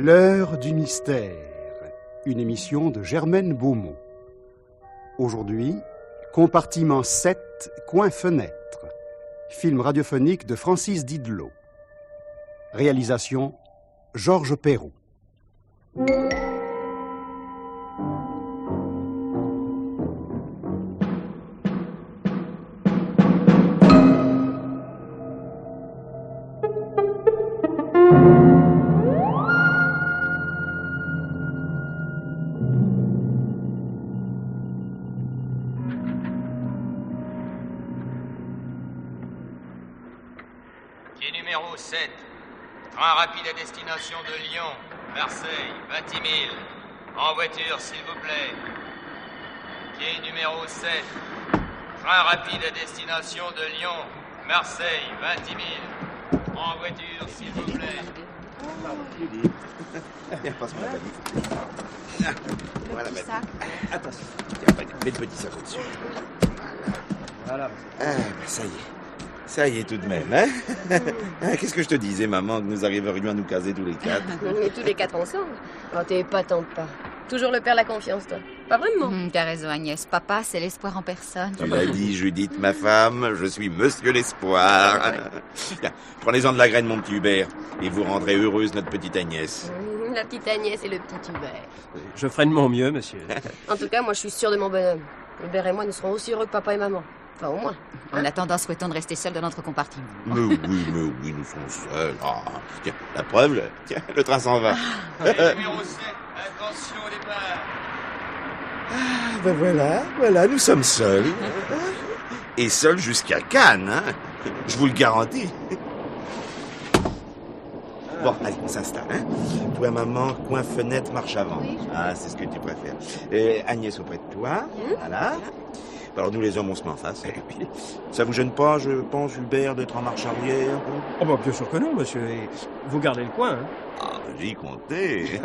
L'heure du mystère, une émission de Germaine Beaumont. Aujourd'hui, compartiment 7, coin fenêtre, film radiophonique de Francis Didlot. Réalisation, Georges Perrault. Quai numéro 7. Train rapide à destination de Lyon, Marseille, 20 000. En voiture, s'il vous plaît. Quai numéro 7. Train rapide à destination de Lyon, Marseille, 20 000. En voiture, s'il vous plaît. Viens, passe-moi la valise. Voilà, petit sac. Attention, mets le petit sac au-dessus. Voilà. Ah, ça y est. Ça y est tout de même, hein. Qu'est-ce que je te disais, maman, que nous arriverions à nous caser tous les quatre? Et tous les quatre ensemble. Oh, t'es épatante, pas. Toujours le père la confiance, toi. Pas vraiment. T'as raison, Agnès. Papa, c'est l'espoir en personne. Tu l'as dit, Judith, ma femme, je suis Monsieur l'Espoir. Tiens, prenez-en de la graine, mon petit Hubert, et vous rendrez heureuse notre petite Agnès. La petite Agnès et le petit Hubert. Je ferai de mon mieux, monsieur. En tout cas, moi, je suis sûre de mon bonhomme. Hubert et moi, nous serons aussi heureux que papa et maman. Enfin, au moins. En attendant, souhaitons de rester seuls dans notre compartiment. Mais oui, nous sommes seuls. Ah, tiens, la preuve, tiens, le train s'en va. Quai numéro 7. Attention au départ. Ah, ben voilà, nous sommes seuls. Et seuls jusqu'à Cannes, hein. Je vous le garantis. Bon, allez, on s'installe, hein. Toi, maman, coin fenêtre, marche avant. Oui, Ah, c'est ce que tu préfères. Et Agnès auprès de toi, voilà. Alors nous les hommes, on se met en face. Et puis, ça vous gêne pas, je pense, Hubert, d'être en marche arrière? Oh bah bien sûr que non, monsieur. Et vous gardez le coin, hein. Ah, j'y comptais.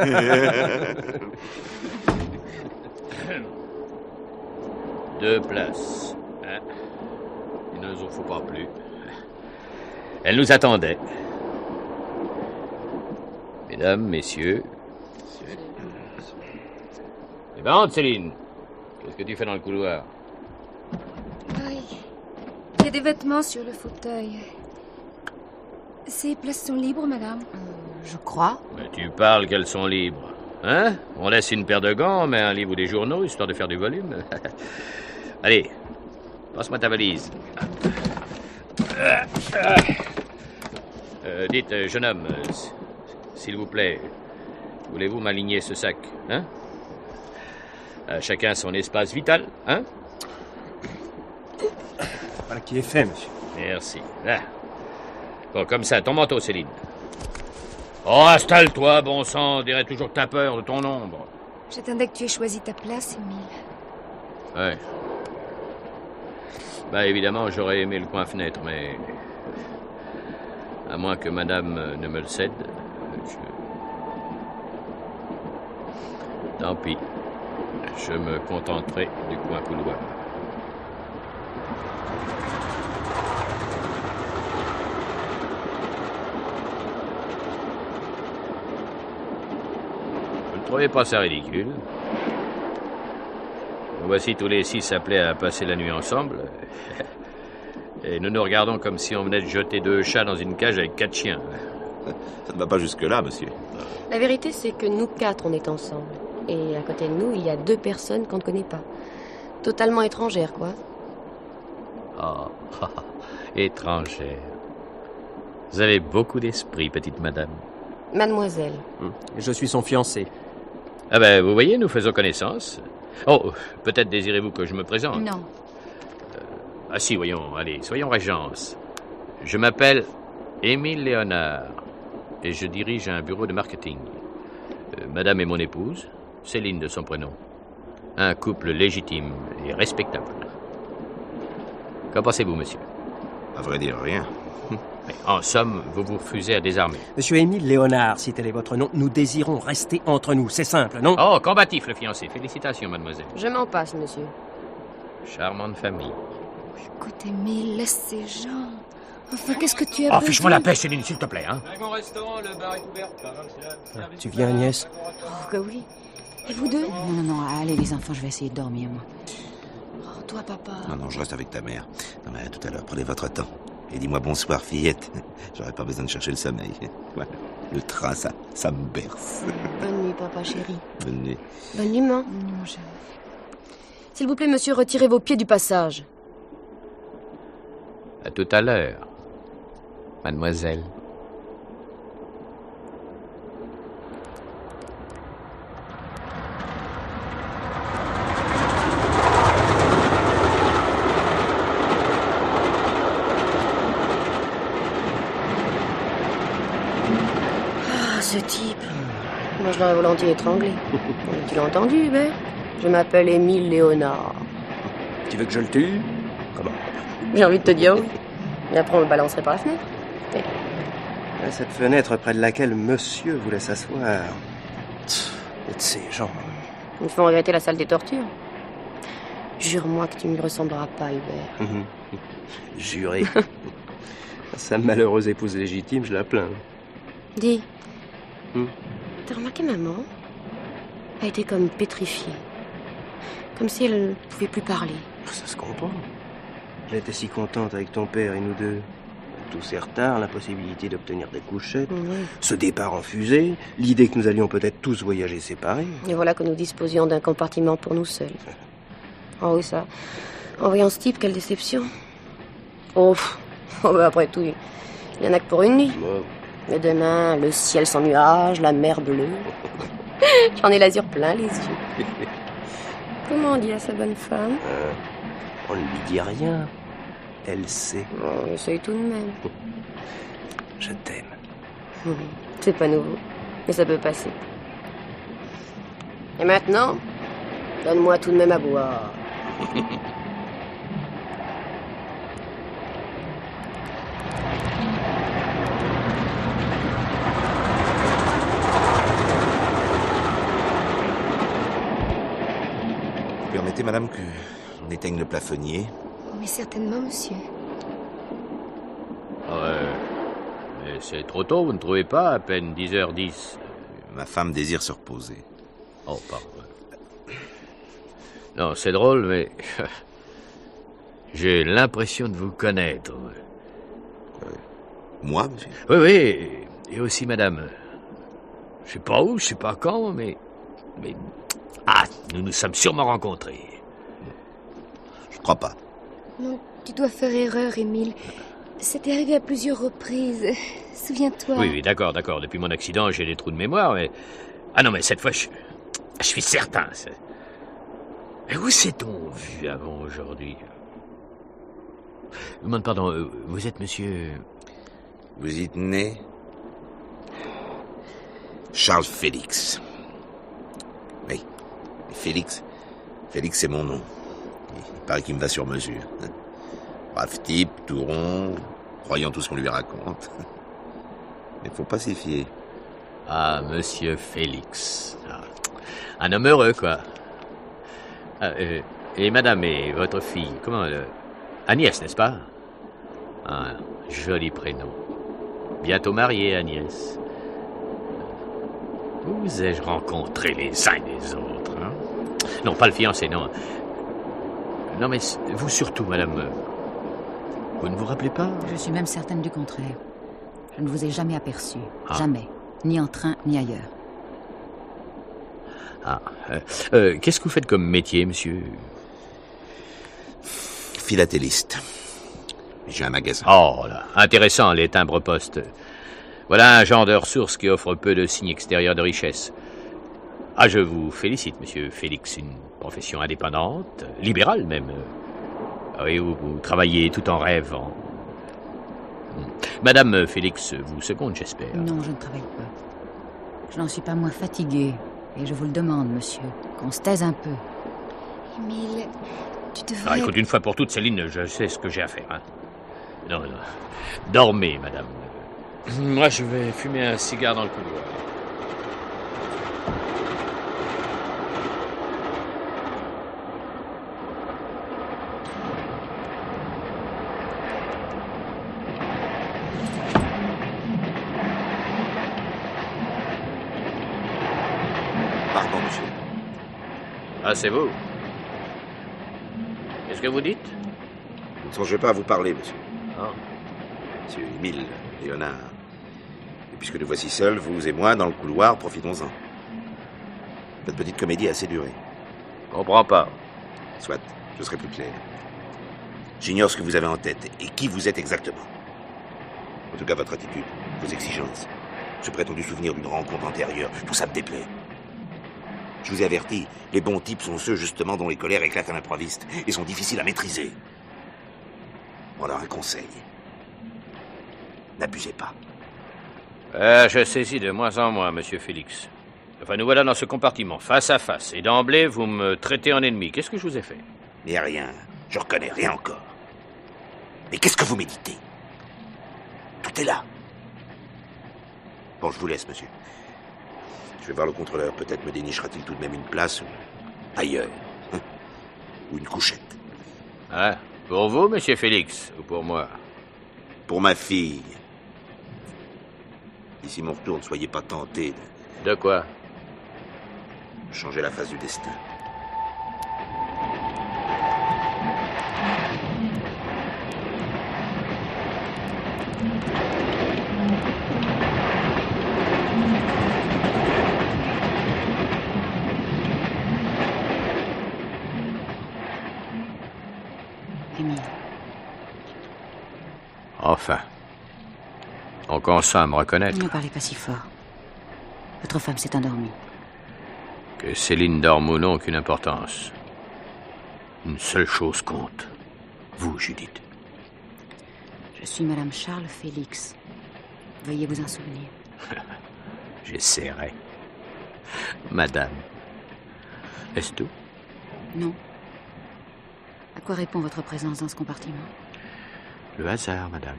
2 places. Hein? Il ne nous en faut pas plus. Elle nous attendait. Mesdames, messieurs. Eh ben, entre, Céline. Qu'est-ce que tu fais dans le couloir? Oui. Il y a des vêtements sur le fauteuil. Ces places sont libres, madame? Je crois. Mais tu parles qu'elles sont libres. Hein? On laisse une paire de gants, mais un livre ou des journaux, histoire de faire du volume. Allez, passe-moi ta valise. Dites, jeune homme, s'il vous plaît, voulez-vous m'aligner ce sac, hein? Chacun son espace vital, hein? Voilà qui est fait, monsieur. Merci. Là. Bon, comme ça, ton manteau, Céline. Oh, installe-toi, bon sang, on dirait toujours que t'as peur de ton ombre. J'attendais que tu aies choisi ta place, Émile. Ouais. Bah, évidemment, j'aurais aimé le coin fenêtre, mais... À moins que madame ne me le cède, Tant pis. Je me contenterai du coin couloir. Vous ne trouvez pas ça ridicule? Nous voici tous les 6 appelés à passer la nuit ensemble. Et nous nous regardons comme si on venait de jeter 2 chats dans une cage avec 4 chiens. Ça ne va pas jusque-là, monsieur. La vérité, c'est que nous 4, on est ensemble. Et à côté de nous, il y a 2 personnes qu'on ne connaît pas. Totalement étrangères, quoi. Oh, étrangère. Vous avez beaucoup d'esprit, petite madame. Mademoiselle. Je suis son fiancé. Ah ben, vous voyez, nous faisons connaissance. Oh, peut-être désirez-vous que je me présente? Non. Ah si, voyons, allez, soyons régence. Je m'appelle Émile Léonard et je dirige un bureau de marketing. Madame est mon épouse, Céline de son prénom. Un couple légitime et respectable. Qu'en pensez-vous, monsieur? À vrai dire, rien. Mais en somme, vous vous refusez à désarmer. Monsieur Émile Léonard, si tel est votre nom, nous désirons rester entre nous. C'est simple, non? Oh, combatif, le fiancé. Félicitations, mademoiselle. Je m'en passe, monsieur. Charmante famille. Écoute, Émile, laisse ces gens. Enfin, qu'est-ce que tu as Oh, fiche-moi la besoin? paix, Céline, s'il te plaît, hein. Avec mon restaurant, le bar est ouvert. Tu viens, Agnès? Oh, que oui. Et vous deux? Non, non, non, allez les enfants, je vais essayer de dormir, moi. Oh, toi, papa. Non, non, je reste avec ta mère. Non, mais à tout à l'heure, prenez votre temps. Et dis-moi bonsoir, fillette. J'aurais pas besoin de chercher le sommeil. Voilà. Le train, ça me berce. Bonne nuit, papa chéri. Bonne nuit. Bonne nuit, maman. Non, je... S'il vous plaît, monsieur, retirez vos pieds du passage. À tout à l'heure, mademoiselle. Ah, ce type. Moi, je l'aurais volontiers étranglé. Tu l'as entendu, Hubert? Je m'appelle Émile Léonard. Tu veux que je le tue? Comment? J'ai envie de te dire oui. Et après, on le balancerait par la fenêtre. À cette fenêtre près de laquelle monsieur voulait s'asseoir. Et de ces gens. Ils font regretter la salle des tortures. Jure-moi que tu ne me ressembleras pas, Hubert. Juré. Sa malheureuse épouse légitime, je la plains. Dis, Hmm. t'as remarqué maman? Elle était comme pétrifiée. Comme si elle ne pouvait plus parler. Ça se comprend. Elle était si contente avec ton père et nous deux. Tous ces retards, l'impossibilité d'obtenir des couchettes, Oui. ce départ en fusée, l'idée que nous allions peut-être tous voyager séparés. Et voilà que nous disposions d'un compartiment pour nous seuls. Oh oui, ça. En voyant ce type, quelle déception. Oh, bah, après tout, il n'y en a que pour une nuit. Bon, Mais demain, le ciel sans nuages, la mer bleue. J'en ai l'azur plein les yeux. Comment on dit à sa bonne femme? on ne lui dit rien. Elle sait. Oh, essaye tout de même. Je t'aime. C'est pas nouveau, mais ça peut passer. Et maintenant, donne-moi tout de même à boire. Vous permettez, madame, que on éteigne le plafonnier? Mais certainement, monsieur. Mais c'est trop tôt, vous ne trouvez pas? À peine 10h10. Ma femme désire se reposer. Oh, pardon. Non, c'est drôle, mais... j'ai l'impression de vous connaître. Moi, monsieur? Oui, oui, et aussi madame. Je sais pas où, je sais pas quand, mais... Ah, nous nous sommes sûrement rencontrés. Je crois pas. Non, tu dois faire erreur, Émile. C'était arrivé à plusieurs reprises. Souviens-toi. Oui, d'accord. Depuis mon accident, j'ai des trous de mémoire, mais... Ah non, mais cette fois, je suis certain. Mais où s'est-on vu avant aujourd'hui? Je vous demande pardon, vous êtes monsieur... Vous y tenez? Charles Félix. Oui, Félix. Félix, c'est mon nom. Il paraît qu'il me va sur mesure. Brave type, tout rond, croyant tout ce qu'on lui raconte. Mais faut pas s'y fier. Ah, monsieur Félix. Ah, un homme heureux, quoi. Ah, et madame et votre fille, comment... Agnès, n'est-ce pas? Ah, joli prénom. Bientôt mariée, Agnès. Où vous ai-je rencontré les uns et les autres, hein? Non, pas le fiancé, non. Non, mais vous surtout, madame. Vous ne vous rappelez pas? Je suis même certaine du contraire. Je ne vous ai jamais aperçu. Ah. Jamais. Ni en train, ni ailleurs. Ah. Qu'est-ce que vous faites comme métier, monsieur? Philatéliste. J'ai un magasin. Oh là, intéressant, les timbres-poste. Voilà un genre de ressource qui offre peu de signes extérieurs de richesse. Ah, je vous félicite, monsieur Félix. Une profession indépendante, libérale même. Oui, vous travaillez tout en rêvant. Madame Félix vous seconde, j'espère. Non, je ne travaille pas. Je n'en suis pas moins fatiguée. Et je vous le demande, monsieur, qu'on se taise un peu. Émile, tu devrais... Ah, écoute, une fois pour toutes, Céline, je sais ce que j'ai à faire. Hein. Non. Dormez, madame. Moi, je vais fumer un cigare dans le couloir. c'est vous. Qu'est-ce que vous dites? Vous ne songez pas à vous parler, monsieur. Non. Monsieur Émile Léonard. Et puisque nous voici seuls, vous et moi, dans le couloir, profitons-en. Votre petite comédie a assez duré. Comprends pas. Soit, je serai plus clair. J'ignore ce que vous avez en tête et qui vous êtes exactement. En tout cas, votre attitude, vos exigences, ce prétendu souvenir d'une rencontre antérieure, tout ça me déplaît. Je vous ai averti, les bons types sont ceux justement dont les colères éclatent à l'improviste et sont difficiles à maîtriser. Voilà un conseil. N'abusez pas. Je saisis de moins en moins, monsieur Félix. Enfin, nous voilà dans ce compartiment, face à face. Et d'emblée, vous me traitez en ennemi. Qu'est-ce que je vous ai fait? Mais rien. Je reconnais rien encore. Mais qu'est-ce que vous méditez? Tout est là. Bon, je vous laisse, monsieur. Je vais voir le contrôleur. Peut-être me dénichera-t-il tout de même une place ailleurs. Ou une couchette. Ah, pour vous, monsieur Félix, ou pour moi? Pour ma fille. D'ici mon retour, ne soyez pas tenté De quoi? de changer la face du destin. Émile. Enfin. On consent à me reconnaître. Ne parlez pas si fort. Votre femme s'est endormie. Que Céline dorme ou non, aucune importance. Une seule chose compte. Vous, Judith. Je suis Madame Charles Félix. Veuillez vous en souvenir. J'essaierai. Madame. Est-ce tout? Non. À quoi répond votre présence dans ce compartiment? Le hasard, madame.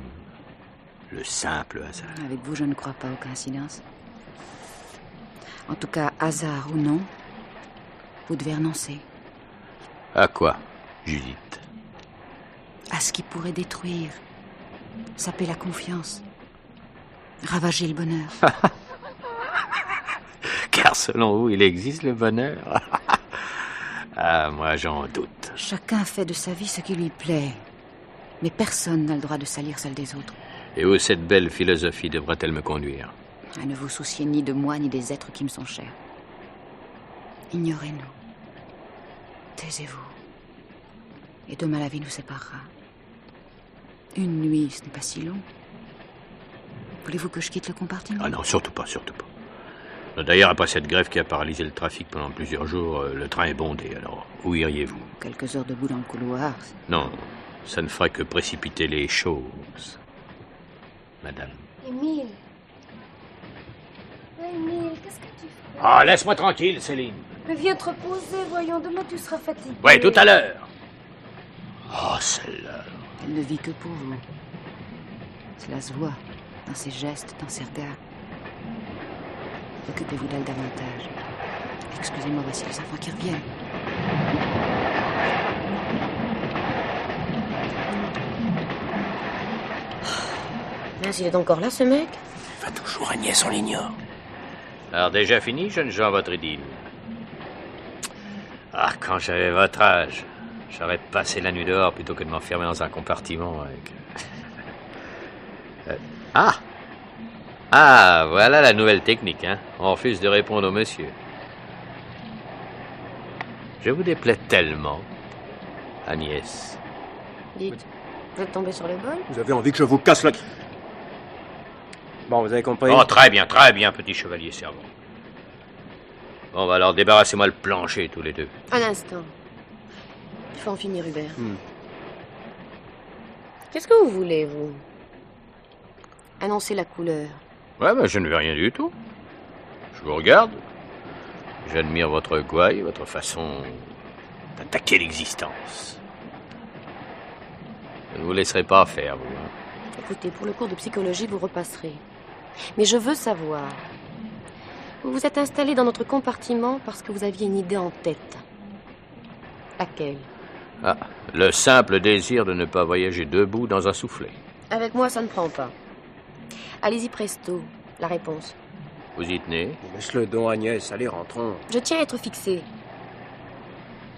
Le simple hasard. Avec vous, je ne crois pas aux coïncidences. En tout cas, hasard ou non, vous devez renoncer. À quoi, Judith? À ce qui pourrait détruire, saper la confiance, ravager le bonheur. Car selon vous, il existe le bonheur? Ah, moi, j'en doute. Chacun fait de sa vie ce qui lui plaît. Mais personne n'a le droit de salir celle des autres. Et où cette belle philosophie devra-t-elle me conduire? À ne vous soucier ni de moi, ni des êtres qui me sont chers. Ignorez-nous. Taisez-vous. Et demain, la vie nous séparera. Une nuit, ce n'est pas si long. Voulez-vous que je quitte le compartiment? Ah non, surtout pas, surtout pas. D'ailleurs, après cette grève qui a paralysé le trafic pendant plusieurs jours, le train est bondé. Alors, où iriez-vous? Quelques heures debout dans le couloir. Non, ça ne ferait que précipiter les choses. Madame. Émile. Émile, qu'est-ce que tu fais? Ah, laisse-moi tranquille, Céline. Mais viens te reposer, voyons, demain tu seras fatigué. Oui, tout à l'heure. Oh, celle-là. Elle ne vit que pour vous. Cela se voit, dans ses gestes, dans ses regards. Occupez-vous d'elle davantage. Excusez-moi, voici les enfants qui reviennent. Mince, il est encore là, ce mec? Va toujours, Agnès, on l'ignore. Alors, déjà fini, jeunes gens, votre idylle? Ah, quand j'avais votre âge, j'aurais passé la nuit dehors plutôt que de m'enfermer dans un compartiment avec... Ah, voilà la nouvelle technique, hein. On refuse de répondre au monsieur. Je vous déplais tellement, Agnès. Dites, vous êtes tombé sur le bol? Vous avez envie que je vous casse la... Bon, vous avez compris? Oh, très bien, petit chevalier servant. Bon, bah alors débarrassez-moi le plancher, tous les deux. Un instant. Il faut en finir, Hubert. Qu'est-ce que vous voulez, vous? Annoncer la couleur. Ouais, mais je ne veux rien du tout. Je vous regarde. J'admire votre gouaille, votre façon d'attaquer l'existence. Je ne vous laisserai pas faire, vous. Hein. Écoutez, pour le cours de psychologie, vous repasserez. Mais je veux savoir. Vous vous êtes installé dans notre compartiment parce que vous aviez une idée en tête. Laquelle? Ah, le simple désir de ne pas voyager debout dans un soufflet. Avec moi, ça ne prend pas. Allez-y presto, la réponse. Vous y tenez? Laisse le don, Agnès. Allez, rentrons. Je tiens à être fixée.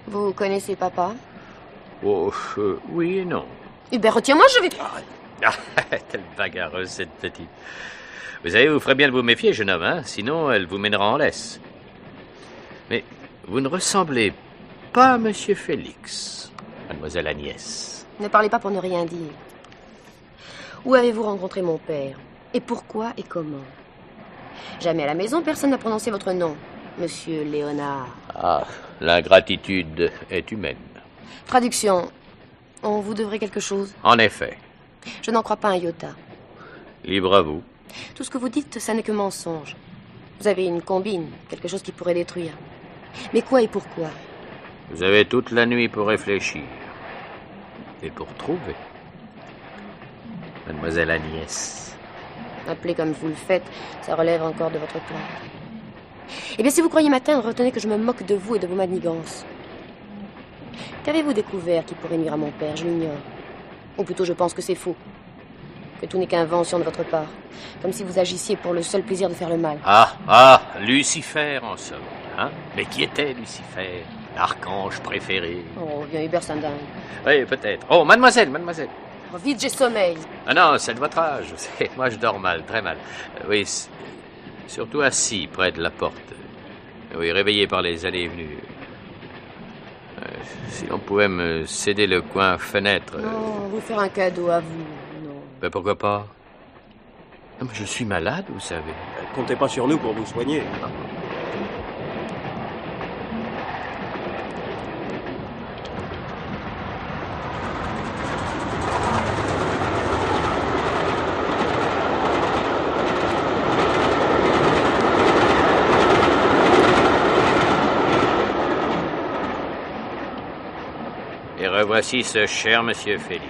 Vous connaissez papa? Oh, oui et non. Eh bien, retiens-moi, je vais... Ah, telle bagarreuse, cette petite. Vous savez, vous ferez bien de vous méfier, jeune homme, hein? Sinon, elle vous mènera en laisse. Mais vous ne ressemblez pas à Monsieur Félix, mademoiselle Agnès. Ne parlez pas pour ne rien dire. Où avez-vous rencontré mon père? Et pourquoi et comment? Jamais à la maison, personne n'a prononcé votre nom, Monsieur Léonard. Ah, l'ingratitude est humaine. Traduction. On vous devrait quelque chose? En effet. Je n'en crois pas un iota. Libre à vous. Tout ce que vous dites, ça n'est que mensonge. Vous avez une combine, quelque chose qui pourrait détruire. Mais quoi et pourquoi? Vous avez toute la nuit pour réfléchir. Et pour trouver. Mademoiselle Agnès. Appelez comme vous le faites, ça relève encore de votre plan. Eh bien, si vous croyez m'atteindre, retenez que je me moque de vous et de vos manigances. Qu'avez-vous découvert qui pourrait nuire à mon père? Je l'ignore. Ou plutôt, je pense que c'est faux. Que tout n'est qu'invention de votre part. Comme si vous agissiez pour le seul plaisir de faire le mal. Lucifer, en somme. Hein? Mais qui était Lucifer? L'archange préféré. Oh, bien Hubert Saint-Dingue. Oui, peut-être. Oh, mademoiselle. Oh, vite, j'ai sommeil. Ah non, c'est de votre âge. Moi, je dors mal, très mal. Oui, surtout assis près de la porte. Oui, réveillé par les allées et venues. Si on pouvait me céder le coin fenêtre... Non, vous faire un cadeau à vous, non. Ben pourquoi pas? Non, mais je suis malade, vous savez. Comptez pas sur nous pour vous soigner. Et revoici ce cher monsieur Félix.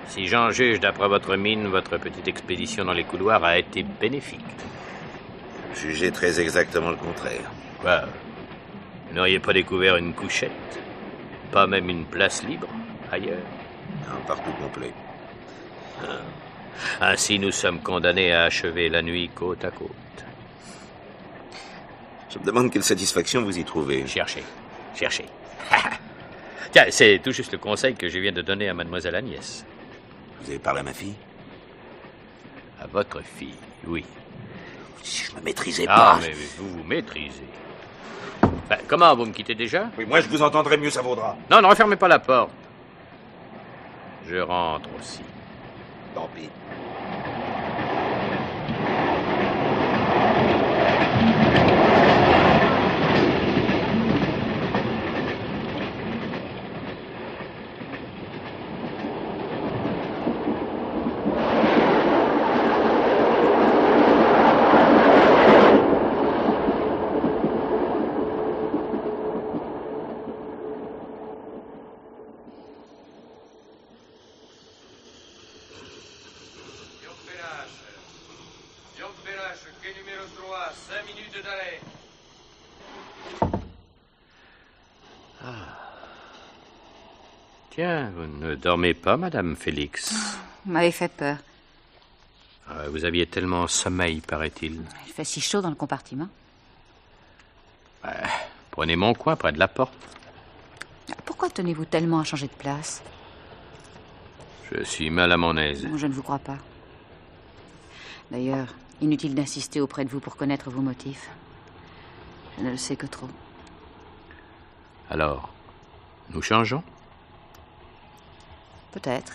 Si j'en juge d'après votre mine, votre petite expédition dans les couloirs a été bénéfique. Jugez très exactement le contraire. Quoi? Vous n'auriez pas découvert une couchette? Pas même une place libre, ailleurs? Un partout complet. Ainsi, nous sommes condamnés à achever la nuit côte à côte. Je me demande quelle satisfaction vous y trouvez. Cherchez. Tiens, c'est tout juste le conseil que je viens de donner à mademoiselle Agnès. Vous avez parlé à ma fille? À votre fille, oui. Si je me maîtrisais pas... Ah, mais vous vous maîtrisez. Ben, comment, vous me quittez déjà? Oui, moi je vous entendrai, mieux ça vaudra. Non, ne refermez pas la porte. Je rentre aussi. Tant pis. Tiens, vous ne dormez pas, madame Félix. Vous m'avez fait peur. Vous aviez tellement sommeil, paraît-il. Il fait si chaud dans le compartiment. Prenez mon coin près de la porte. Pourquoi tenez-vous tellement à changer de place? Je suis mal à mon aise. Je ne vous crois pas. D'ailleurs, inutile d'insister auprès de vous pour connaître vos motifs. Je ne le sais que trop. Alors, nous changeons? Peut-être.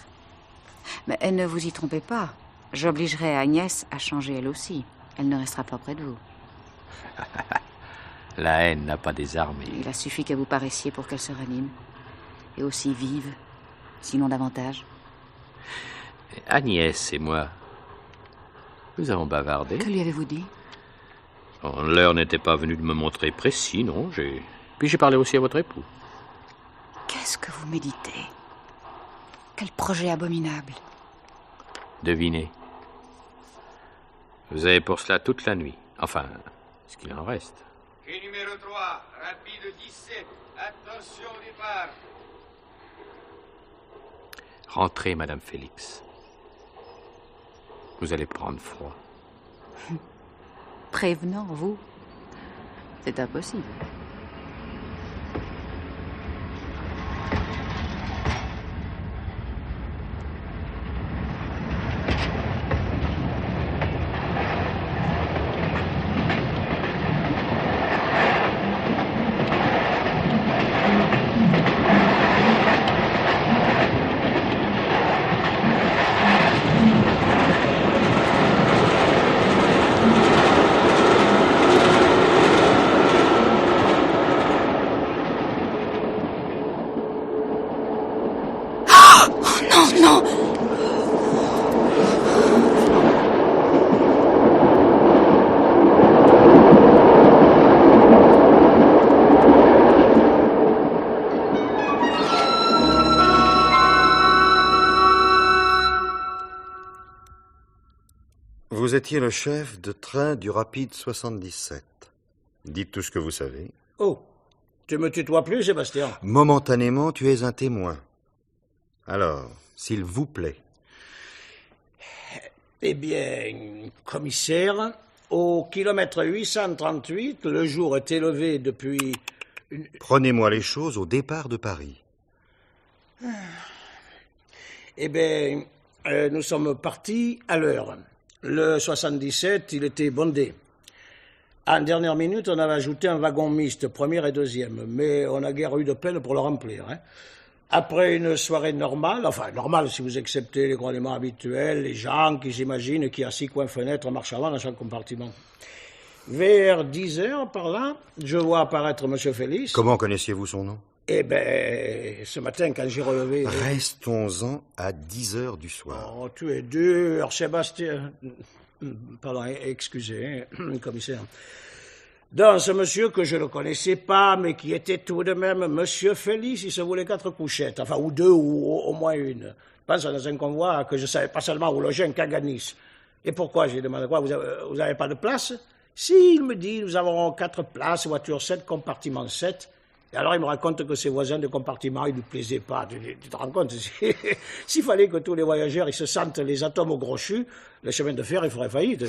Mais ne vous y trompez pas. J'obligerai Agnès à changer elle aussi. Elle ne restera pas près de vous. La haine n'a pas des armes. Il a suffi que vous paraissiez pour qu'elle se ranime. Et aussi vive, sinon davantage. Agnès et moi, nous avons bavardé. Que lui avez-vous dit? L'heure n'était pas venue de me montrer précis, non. Puis j'ai parlé aussi à votre époux. Qu'est-ce que vous méditez? Quel projet abominable! Devinez. Vous avez pour cela toute la nuit. Enfin, ce qu'il en reste. Et numéro 3, rapide 17. Attention au départ. Rentrez, madame Félix. Vous allez prendre froid. Prévenant, vous? C'est impossible. Oh non, non! Vous étiez le chef de train du Rapide 77. Dites tout ce que vous savez. Oh, tu me tutoies plus, Sébastien? Momentanément, tu es un témoin. Alors, s'il vous plaît. Eh bien, commissaire, au kilomètre 838, le jour est élevé depuis... Prenez-moi les choses au départ de Paris. Eh bien, nous sommes partis à l'heure. Le 77, il était bondé. En dernière minute, on avait ajouté un wagon mixte, première et deuxième, mais on n'a guère eu de peine pour le remplir. Après une soirée normale, enfin normale si vous acceptez les grognements habituels, les gens qui s'imaginent qu'il y a 6 coins fenêtres marche avant dans chaque compartiment. Vers 10 heures, par là, je vois apparaître M. Félix. Comment connaissiez-vous son nom? Eh bien, ce matin, quand j'ai relevé... Restons-en à 10 heures du soir. Oh, tu es dur, Sébastien. Pardon, excusez, commissaire. Donc, ce monsieur que je ne connaissais pas, mais qui était tout de même monsieur Félix, il se voulait 4 couchettes, enfin, ou 2, ou au moins une. Je pense dans un convoi que je ne savais pas seulement où loger un Caganis. Et pourquoi? J'ai demandé quoi? Vous avez pas de place? Si, il me dit, nous avons 4 places, voiture 7, compartiment 7. Et alors, il me raconte que ses voisins de compartiment, ils ne lui plaisaient pas. Tu te rends compte? S'il fallait que tous les voyageurs ils se sentent les atomes au crochu, le chemin de fer, il ferait faillite.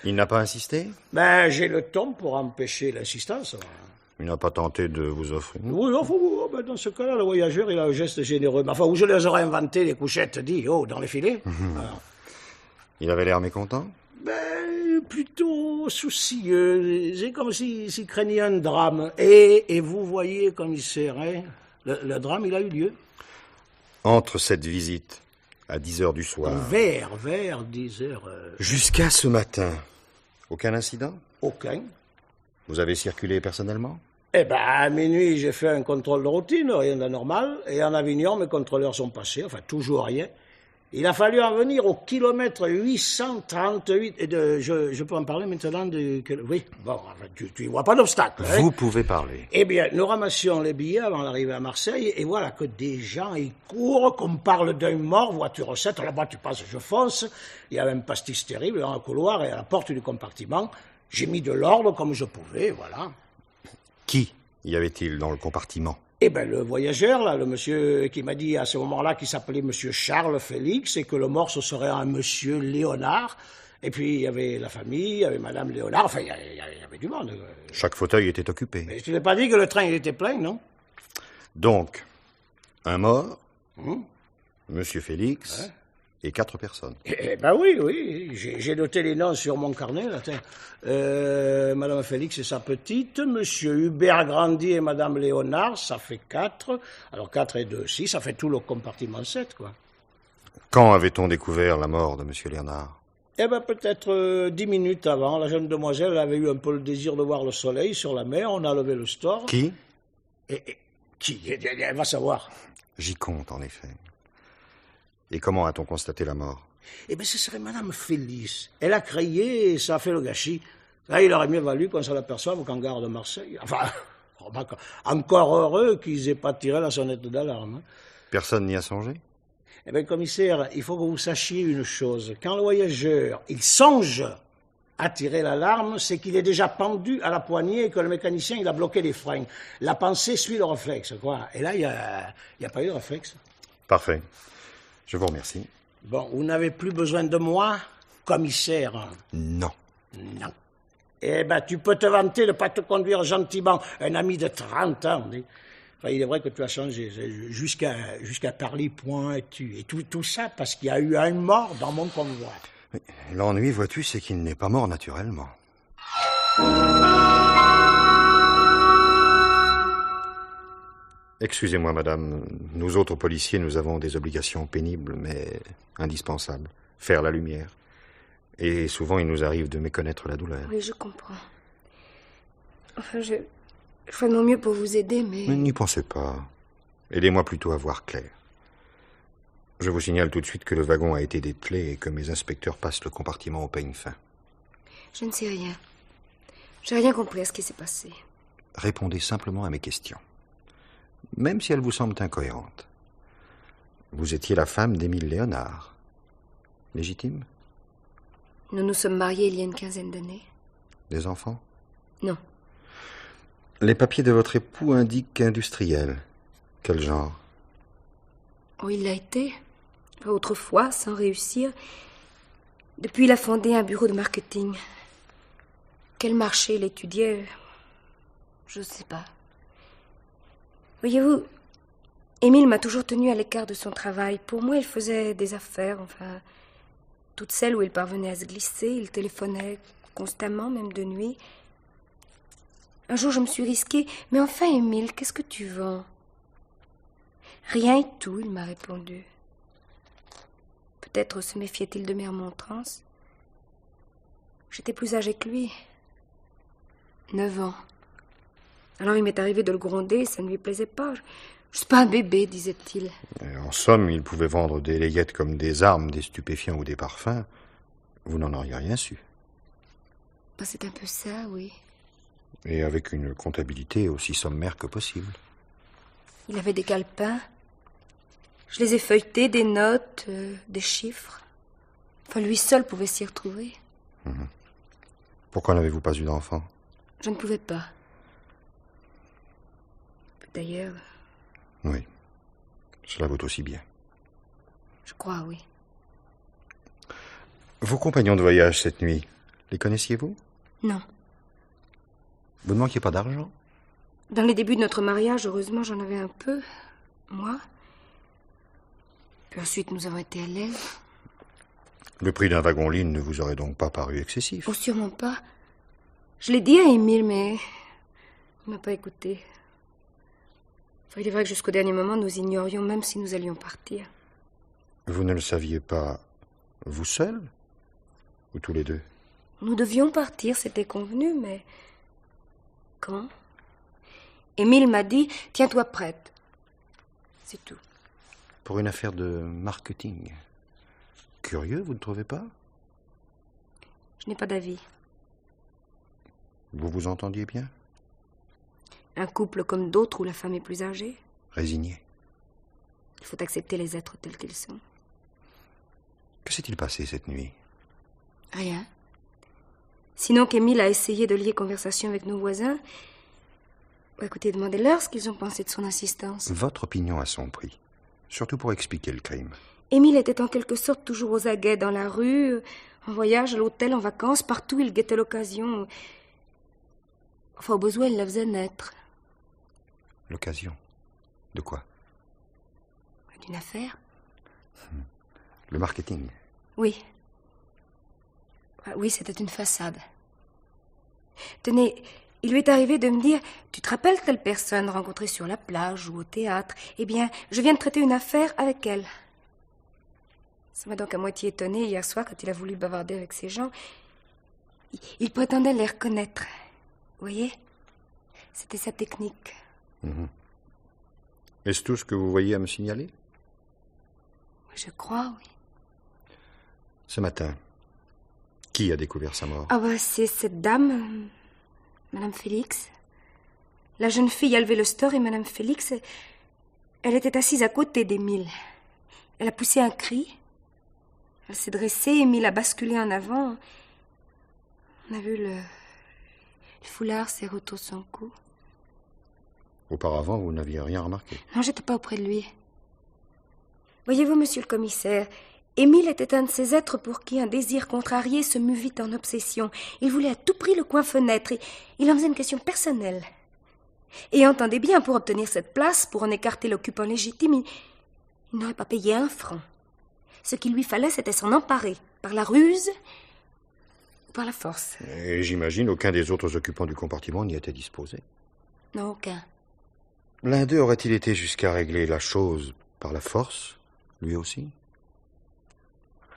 Il n'a pas insisté? Ben, j'ai le temps pour empêcher l'insistance. Il n'a pas tenté de vous offrir? Oui, enfin, dans ce cas-là, le voyageur, il a un geste généreux. Enfin, où je les aurais inventé, les couchettes, dans les filets. Il avait l'air mécontent? Ben, plutôt soucieux. C'est comme s'il craignait un drame. Et vous voyez, commissaire, le drame, il a eu lieu. Entre cette visite à 10 heures du soir... Vers 10 heures... Jusqu'à ce matin, aucun incident? Aucun. Vous avez circulé personnellement? Eh ben, à minuit, j'ai fait un contrôle de routine, rien d'anormal. Et en Avignon, mes contrôleurs sont passés, enfin, toujours rien. Il a fallu en venir au kilomètre 838. Et je peux en parler maintenant de... Oui, bon, enfin, tu ne vois pas d'obstacle. Vous pouvez parler. Eh bien, nous ramassions les billets avant d'arriver à Marseille, et voilà que des gens, ils courent, qu'on me parle d'un mort, voiture 7, là-bas tu passes, je fonce. Il y avait un pastis terrible dans le couloir et à la porte du compartiment. J'ai mis de l'ordre comme je pouvais, voilà. Qui y avait-il dans le compartiment? Eh bien, le voyageur, là, le monsieur qui m'a dit à ce moment-là qu'il s'appelait monsieur Charles Félix et que le mort, ce serait un monsieur Léonard. Et puis, il y avait la famille, il y avait madame Léonard, enfin, il y avait du monde. Chaque fauteuil était occupé. Mais je ne t'ai pas dit que le train, il était plein, non? Donc, un mort, monsieur Félix... Ouais. Et 4 personnes. Eh ben oui, j'ai noté les noms sur mon carnet, là, tiens. Madame Félix et sa petite, monsieur Hubert Grandy et madame Léonard, ça fait 4. Alors 4 et 2, 6, ça fait tout le compartiment 7, quoi. Quand avait-on découvert la mort de monsieur Léonard? Eh ben peut-être 10 minutes avant. La jeune demoiselle elle avait eu un peu le désir de voir le soleil sur la mer, on a levé le store. Qui? Qui? Elle va savoir. J'y compte, en effet. Et comment a-t-on constaté la mort? Eh bien, ce serait madame Félix. Elle a crié et ça a fait le gâchis. Là, il aurait mieux valu qu'on s'en aperçoive qu'en gare de Marseille. Enfin, encore heureux qu'ils aient pas tiré la sonnette d'alarme. Personne n'y a songé? Eh bien, commissaire, il faut que vous sachiez une chose. Quand le voyageur, il songe à tirer l'alarme, c'est qu'il est déjà pendu à la poignée et que le mécanicien, il a bloqué les freins. La pensée suit le réflexe, quoi. Et là, il n'y a pas eu de réflexe. Parfait. Je vous remercie. Bon, vous n'avez plus besoin de moi, commissaire? Non. Non. Eh ben, tu peux te vanter de ne pas te conduire gentiment. Un ami de 30 ans. Enfin, il est vrai que tu as changé. Jusqu'à parler pointu. Et tout ça parce qu'il y a eu un mort dans mon convoi. L'ennui, vois-tu, c'est qu'il n'est pas mort naturellement. Excusez-moi, madame. Nous autres policiers, nous avons des obligations pénibles, mais indispensables. Faire la lumière. Et souvent, il nous arrive de méconnaître la douleur. Oui, je comprends. Enfin, je ferai de mon mieux pour vous aider, mais... N'y pensez pas. Aidez-moi plutôt à voir clair. Je vous signale tout de suite que le wagon a été dételé et que mes inspecteurs passent le compartiment au peigne fin. Je ne sais rien. J'ai rien compris à ce qui s'est passé. Répondez simplement à mes questions, même si elles vous semblent incohérentes. Vous étiez la femme d'Émile Léonard. Légitime? Nous nous sommes mariés il y a une quinzaine d'années. Des enfants? Non. Les papiers de votre époux indiquent industriel. Quel genre? Oh, il l'a été. Autrefois, sans réussir. Depuis, il a fondé un bureau de marketing. Quel marché il étudiait? Je ne sais pas. Voyez-vous, Émile m'a toujours tenu à l'écart de son travail. Pour moi, il faisait des affaires, enfin, toutes celles où il parvenait à se glisser. Il téléphonait constamment, même de nuit. Un jour, je me suis risquée. Mais enfin, Émile, qu'est-ce que tu vends? Rien et tout, il m'a répondu. Peut-être se méfiait-il de mes remontrances. J'étais plus âgée que lui. 9 ans. Alors il m'est arrivé de le gronder, ça ne lui plaisait pas. Je suis pas un bébé, disait-il. En somme, il pouvait vendre des layettes comme des armes, des stupéfiants ou des parfums. Vous n'en auriez rien su. Ben, c'est un peu ça, oui. Et avec une comptabilité aussi sommaire que possible. Il avait des calepins. Je les ai feuilletés, des notes, des chiffres. Enfin, lui seul pouvait s'y retrouver. Pourquoi n'avez-vous pas eu d'enfant? Je ne pouvais pas. D'ailleurs... Oui. Cela vaut aussi bien. Je crois, oui. Vos compagnons de voyage cette nuit, les connaissiez-vous? Non. Vous ne manquiez pas d'argent? Dans les débuts de notre mariage, heureusement, j'en avais un peu. Moi. Puis ensuite, nous avons été à l'aise. Le prix d'un wagon-line ne vous aurait donc pas paru excessif? Oh, sûrement pas. Je l'ai dit à Émile, mais il m'a pas écouté. Enfin, il est vrai que jusqu'au dernier moment, nous ignorions même si nous allions partir. Vous ne le saviez pas, vous seul? Ou tous les deux? Nous devions partir, c'était convenu, mais... Quand? Émile m'a dit, tiens-toi prête. C'est tout. Pour une affaire de marketing. Curieux, vous ne trouvez pas? Je n'ai pas d'avis. Vous vous entendiez bien? Un couple comme d'autres où la femme est plus âgée. Résigné. Il faut accepter les êtres tels qu'ils sont. Que s'est-il passé cette nuit? Rien. Sinon qu'Émile a essayé de lier conversation avec nos voisins. Écoutez, demandez-leur ce qu'ils ont pensé de son insistance. Votre opinion a son prix. Surtout pour expliquer le crime. Émile était en quelque sorte toujours aux aguets, dans la rue, en voyage, à l'hôtel, en vacances, partout il guettait l'occasion. Enfin, au besoin, il la faisait naître. L'occasion? De quoi? D'une affaire. Le marketing? Oui. Oui, c'était une façade. Tenez, il lui est arrivé de me dire, tu te rappelles telle personne rencontrée sur la plage ou au théâtre? Eh bien, je viens de traiter une affaire avec elle. Ça m'a donc à moitié étonnée hier soir quand il a voulu bavarder avec ces gens. Il prétendait les reconnaître. Vous voyez? C'était sa technique. Est-ce tout ce que vous voyez à me signaler? Je crois, oui. Ce matin, qui a découvert sa mort? Ah bah, c'est cette dame, Madame Félix. La jeune fille a levé le store et Madame Félix, elle était assise à côté d'Émile. Elle a poussé un cri. Elle s'est dressée, Émile a basculé en avant. On a vu le foulard serré autour de son cou. Auparavant, vous n'aviez rien remarqué? Non, j'étais pas auprès de lui. Voyez-vous, monsieur le commissaire, Émile était un de ces êtres pour qui un désir contrarié se mue vite en obsession. Il voulait à tout prix le coin-fenêtre et il en faisait une question personnelle. Et entendez bien, pour obtenir cette place, pour en écarter l'occupant légitime, il n'aurait pas payé 1 franc. Ce qu'il lui fallait, c'était s'en emparer, par la ruse ou par la force. Et j'imagine aucun des autres occupants du compartiment n'y était disposé. Non, aucun. L'un d'eux aurait-il été jusqu'à régler la chose par la force, lui aussi?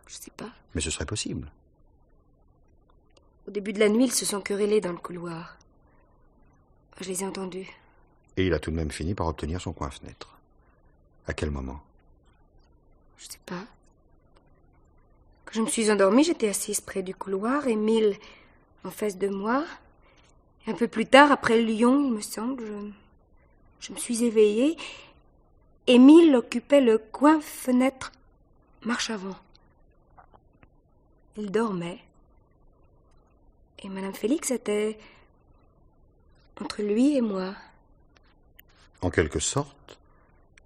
Je sais pas. Mais ce serait possible. Au début de la nuit, ils se sont querellés dans le couloir. Je les ai entendus. Et il a tout de même fini par obtenir son coin-fenêtre. À quel moment? Je sais pas. Quand je me suis endormie, j'étais assise près du couloir, Émile en face de moi. Et un peu plus tard, après Lyon, il me semble, je me suis éveillée. Émile occupait le coin fenêtre marche avant. Il dormait. Et Madame Félix était entre lui et moi. En quelque sorte,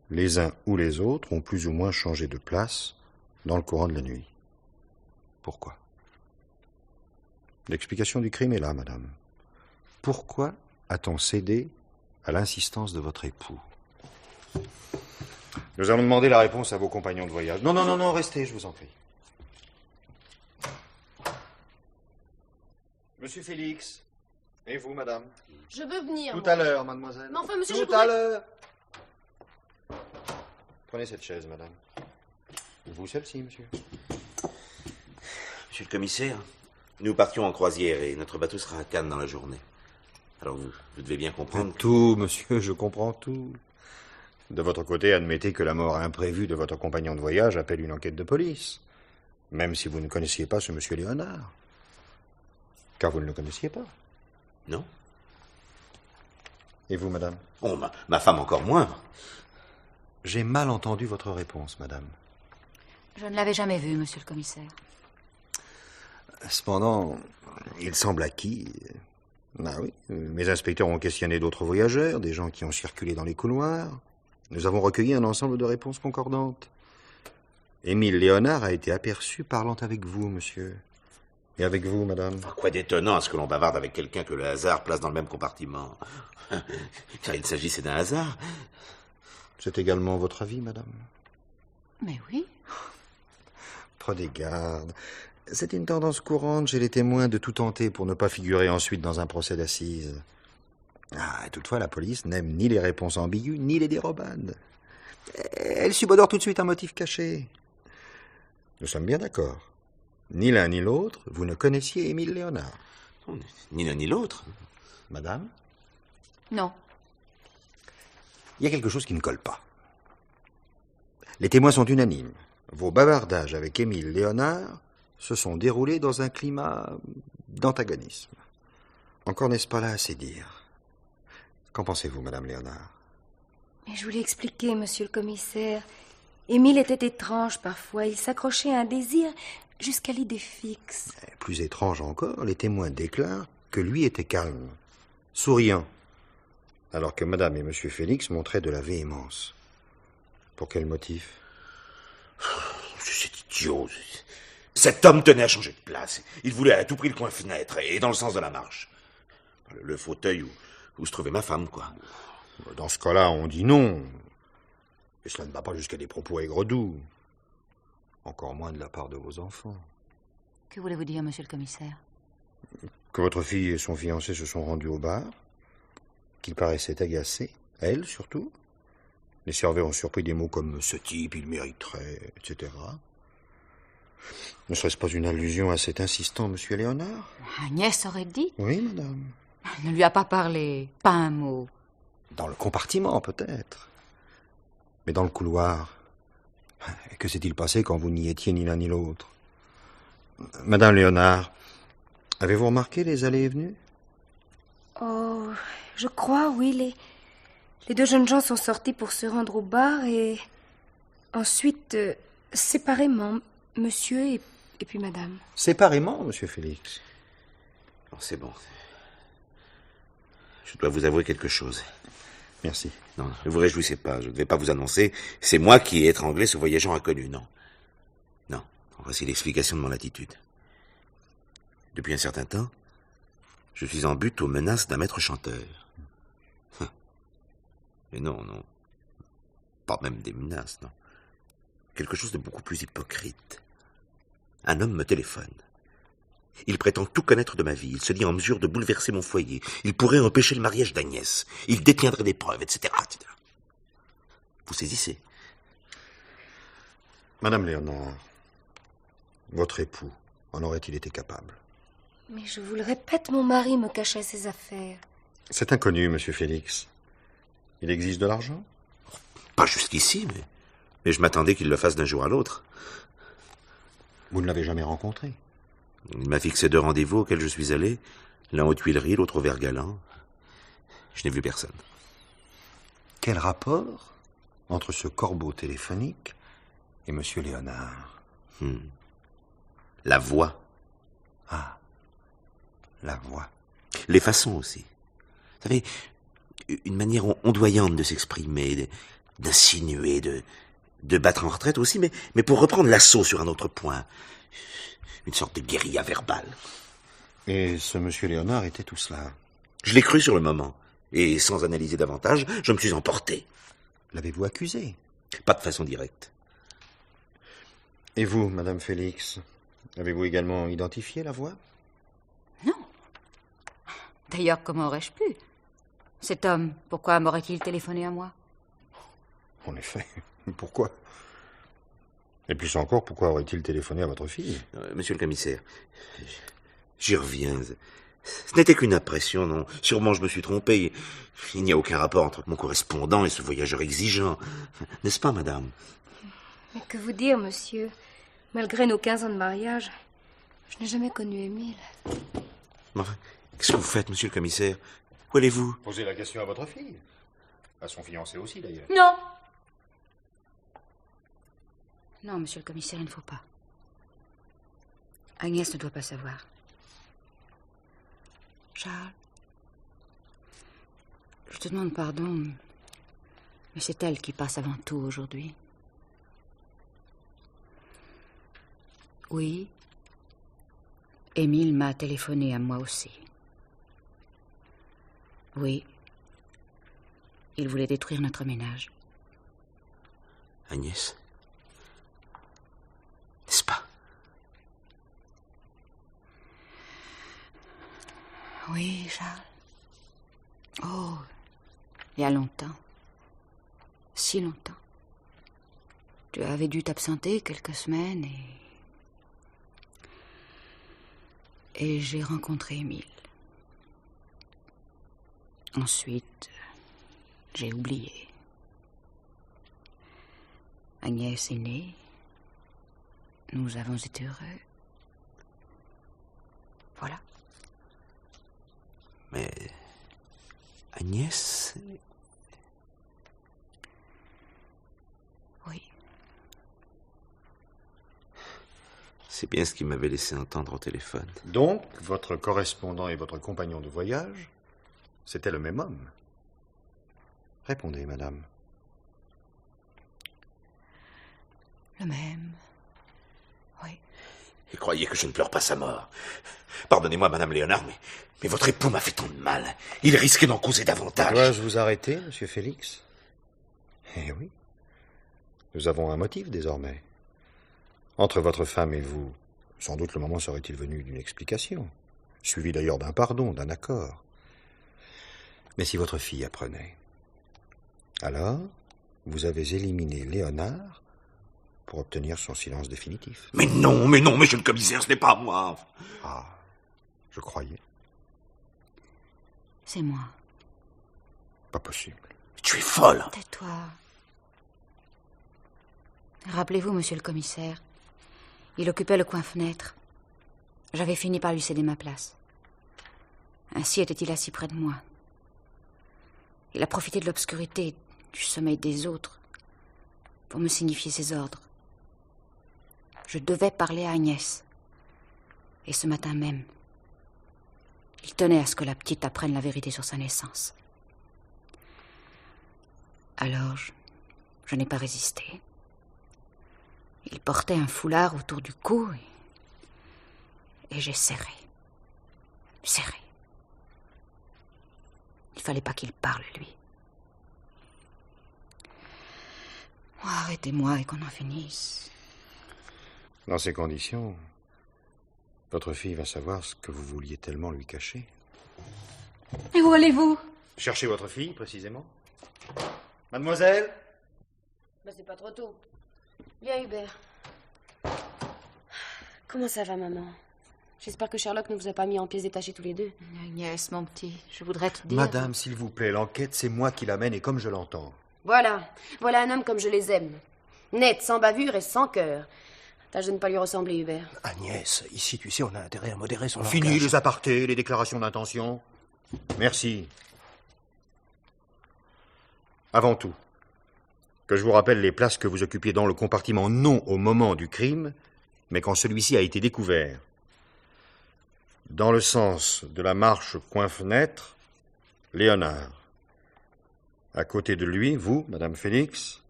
les uns ou les autres ont plus ou moins changé de place dans le courant de la nuit. Pourquoi? L'explication du crime est là, madame. Pourquoi a-t-on cédé à l'insistance de votre époux? Nous allons demander la réponse à vos compagnons de voyage. Non, restez, je vous en prie. Monsieur Félix, et vous, madame? Je veux venir. Tout à l'heure, mademoiselle. Mais enfin, monsieur, Tout à l'heure. Prenez cette chaise, madame. Vous, celle-ci, monsieur. Monsieur le commissaire, nous partions en croisière et notre bateau sera à Cannes dans la journée. Alors vous devez bien comprendre... Tout, monsieur, je comprends tout. De votre côté, admettez que la mort imprévue de votre compagnon de voyage appelle une enquête de police. Même si vous ne connaissiez pas ce monsieur Léonard. Car vous ne le connaissiez pas. Non. Et vous, madame? Oh, ma femme encore moins. J'ai mal entendu votre réponse, madame. Je ne l'avais jamais vu, monsieur le commissaire. Cependant, il semble acquis... Ah oui, mes inspecteurs ont questionné d'autres voyageurs, des gens qui ont circulé dans les couloirs. Nous avons recueilli un ensemble de réponses concordantes. Émile Léonard a été aperçu parlant avec vous, monsieur. Et avec vous, madame? Quoi d'étonnant à ce que l'on bavarde avec quelqu'un que le hasard place dans le même compartiment? Car il s'agissait d'un hasard. C'est également votre avis, madame? Mais oui. Prenez garde. C'est une tendance courante chez les témoins de tout tenter pour ne pas figurer ensuite dans un procès d'assises. Toutefois, la police n'aime ni les réponses ambiguës, ni les dérobades. Elle subodore tout de suite un motif caché. Nous sommes bien d'accord. Ni l'un ni l'autre, vous ne connaissiez Émile Léonard. Ni l'un ni l'autre. Madame? Non. Il y a quelque chose qui ne colle pas. Les témoins sont unanimes. Vos bavardages avec Émile Léonard se sont déroulés dans un climat d'antagonisme. Encore n'est-ce pas là assez dire? Qu'en pensez-vous, madame Léonard? Mais je vous l'ai expliqué, monsieur le commissaire. Émile était étrange parfois. Il s'accrochait à un désir jusqu'à l'idée fixe. Plus étrange encore, les témoins déclarent que lui était calme, souriant, alors que madame et monsieur Félix montraient de la véhémence. Pour quel motif? C'est idiot. Cet homme tenait à changer de place. Il voulait à tout prix le coin fenêtre et dans le sens de la marche. Le fauteuil où se trouvait ma femme, quoi. Dans ce cas-là, on dit non. Et cela ne va pas jusqu'à des propos aigres-doux. Encore moins de la part de vos enfants. Que voulez-vous dire, monsieur le commissaire? Que votre fille et son fiancé se sont rendus au bar, qu'il paraissait agacé, elle surtout. Les serveurs ont surpris des mots comme « ce type, il mériterait », etc. Ne serait-ce pas une allusion à cet insistant monsieur Léonard? Agnès aurait dit. Oui, madame. Elle ne lui a pas parlé, pas un mot. Dans le compartiment, peut-être. Mais dans le couloir, que s'est-il passé quand vous n'y étiez ni l'un ni l'autre? Madame Léonard, avez-vous remarqué les allées et venues? Oh, je crois, oui. Les deux jeunes gens sont sortis pour se rendre au bar et ensuite, séparément, monsieur et puis madame. Séparément, monsieur Félix? Non, c'est bon. Je dois vous avouer quelque chose. Merci. Non, ne vous réjouissez pas, je ne vais pas vous annoncer. C'est moi qui ai étranglé ce voyageur inconnu, non. Non, voici l'explication de mon attitude. Depuis un certain temps, je suis en butte aux menaces d'un maître chanteur. Mais non. Pas même des menaces, non. Quelque chose de beaucoup plus hypocrite. Un homme me téléphone. Il prétend tout connaître de ma vie. Il se dit en mesure de bouleverser mon foyer. Il pourrait empêcher le mariage d'Agnès. Il détiendrait des preuves, etc., etc. Vous saisissez? Madame Léonard, votre époux en aurait-il été capable? Mais je vous le répète, mon mari me cachait ses affaires. C'est inconnu, monsieur Félix. Il existe de l'argent? Pas jusqu'ici, mais Mais je m'attendais qu'il le fasse d'un jour à l'autre. Vous ne l'avez jamais rencontré? Il m'a fixé 2 rendez-vous auxquels je suis allé, l'un aux Tuileries, l'autre au Vert-Galant. Je n'ai vu personne. Quel rapport entre ce corbeau téléphonique et M. Léonard? La voix. Ah, la voix. Les façons aussi. Vous savez, une manière ondoyante de s'exprimer, d'insinuer, de battre en retraite aussi, mais pour reprendre l'assaut sur un autre point. Une sorte de guérilla verbale. Et ce M. Léonard était tout cela? Je l'ai cru sur le moment. Et sans analyser davantage, je me suis emporté. L'avez-vous accusé? Pas de façon directe. Et vous, Madame Félix, avez-vous également identifié la voix? Non. D'ailleurs, comment aurais-je pu? Cet homme, pourquoi m'aurait-il téléphoné à moi? En effet, pourquoi? Et plus encore, pourquoi aurait-il téléphoné à votre fille? Monsieur le commissaire, j'y reviens. Ce n'était qu'une impression, non. Sûrement je me suis trompé. Il n'y a aucun rapport entre mon correspondant et ce voyageur exigeant. N'est-ce pas, madame? Mais que vous dire, monsieur? Malgré nos 15 ans de mariage, je n'ai jamais connu Émile. Mais enfin, qu'est-ce que vous faites, monsieur le commissaire? Où allez-vous? Posez la question à votre fille. À son fiancé aussi, d'ailleurs. Non. Non, monsieur le commissaire, il ne faut pas. Agnès ne doit pas savoir. Charles, je te demande pardon, mais c'est elle qui passe avant tout aujourd'hui. Oui, Émile m'a téléphoné à moi aussi. Oui, il voulait détruire notre ménage. Agnès? N'est-ce pas? Oui, Charles. Oh, il y a longtemps. Si longtemps. Tu avais dû t'absenter quelques semaines et j'ai rencontré Émile. Ensuite, j'ai oublié. Agnès est née. Nous avons été heureux. Voilà. Mais Agnès... Oui. C'est bien ce qu'il m'avait laissé entendre au téléphone. Donc, votre correspondant et votre compagnon de voyage, c'était le même homme? Répondez, madame. Le même. Oui. Et croyez que je ne pleure pas sa mort. Pardonnez-moi, madame Léonard, mais votre époux m'a fait tant de mal. Il risquait d'en causer davantage. Dois-je vous arrêter, monsieur Félix? Eh oui. Nous avons un motif désormais. Entre votre femme et vous, sans doute le moment serait-il venu d'une explication, suivi d'ailleurs d'un pardon, d'un accord. Mais si votre fille apprenait, alors vous avez éliminé Léonard pour obtenir son silence définitif. Mais non, monsieur le commissaire, ce n'est pas moi. Ah, je croyais. C'est moi. Pas possible. Tu es folle. Tais-toi. Rappelez-vous, monsieur le commissaire, il occupait le coin-fenêtre. J'avais fini par lui céder ma place. Ainsi était-il assis près de moi. Il a profité de l'obscurité, du sommeil des autres, pour me signifier ses ordres. Je devais parler à Agnès. Et ce matin même, il tenait à ce que la petite apprenne la vérité sur sa naissance. Alors, je n'ai pas résisté. Il portait un foulard autour du cou et j'ai serré. Serré. Il fallait pas qu'il parle, lui. Oh, arrêtez-moi et qu'on en finisse. Dans ces conditions, votre fille va savoir ce que vous vouliez tellement lui cacher. Et où allez-vous? Cherchez votre fille, précisément. Mademoiselle? Ben, c'est pas trop tôt. Viens, Hubert. Comment ça va, maman? J'espère que Sherlock ne vous a pas mis en pièces détachées tous les deux. Agnès, mon petit, je voudrais te dire... Madame, s'il vous plaît, l'enquête, c'est moi qui l'amène et comme je l'entends. Voilà un homme comme je les aime. Net, sans bavure et sans cœur. Tâche de ne pas lui ressembler, Hubert. Agnès, ici, tu sais, on a intérêt à modérer son Fini langage. les apartés, les déclarations d'intention. Merci. Avant tout, que je vous rappelle les places que vous occupiez dans le compartiment, non au moment du crime, mais quand celui-ci a été découvert. Dans le sens de la marche coin-fenêtre, Léonard. À côté de lui, vous, Madame Félix.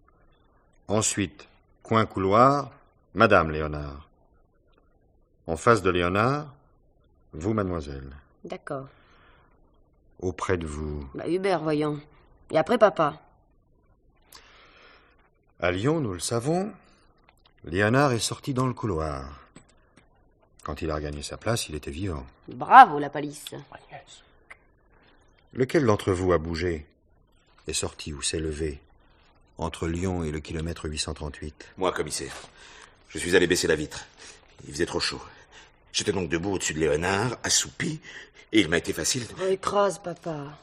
Ensuite, coin-couloir, Madame Léonard. En face de Léonard, vous, mademoiselle. D'accord. Auprès de vous. Hubert, voyons. Et après, papa. À Lyon, nous le savons, Léonard est sorti dans le couloir. Quand il a regagné sa place, il était vivant. Bravo, la palisse. Agnès. Lequel d'entre vous a bougé, est sorti ou s'est levé, entre Lyon et le kilomètre 838? Moi, commissaire. Je suis allé baisser la vitre. Il faisait trop chaud. J'étais donc debout au-dessus de Léonard, assoupi, et il m'a été facile. Oh, écrase, papa.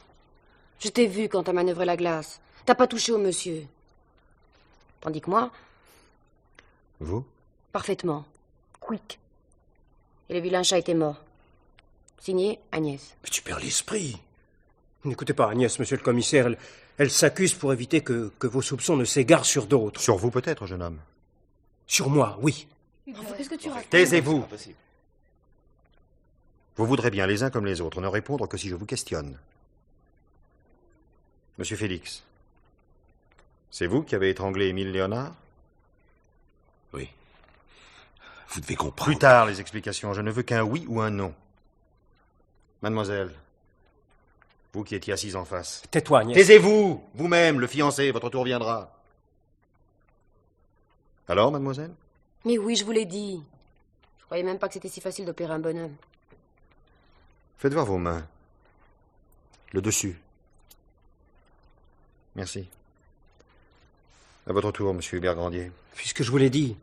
Je t'ai vu quand t'as manœuvré la glace. T'as pas touché au monsieur. Tandis que moi... Vous? Parfaitement. Quick. Et le vilain chat était mort. Signé Agnès. Mais tu perds l'esprit. N'écoutez pas Agnès, monsieur le commissaire. Elle s'accuse pour éviter que vos soupçons ne s'égarent sur d'autres. Sur vous peut-être, jeune homme. Sur moi, oui. Qu'est-ce que tu racontes? Taisez-vous. Vous voudrez bien, les uns comme les autres, ne répondre que si je vous questionne. Monsieur Félix, c'est vous qui avez étranglé Émile Léonard? Oui. Vous devez comprendre. Plus tard, les explications. Je ne veux qu'un oui ou un non. Mademoiselle, vous qui étiez assise en face. Tais-toi, Agnès. Taisez-vous, vous-même, le fiancé, votre tour viendra. Alors, mademoiselle? Mais oui, je vous l'ai dit. Je croyais même pas que c'était si facile d'opérer un bonhomme. Faites voir vos mains. Le dessus. Merci. À votre tour, monsieur Hubert Grandier. Puisque je vous l'ai dit.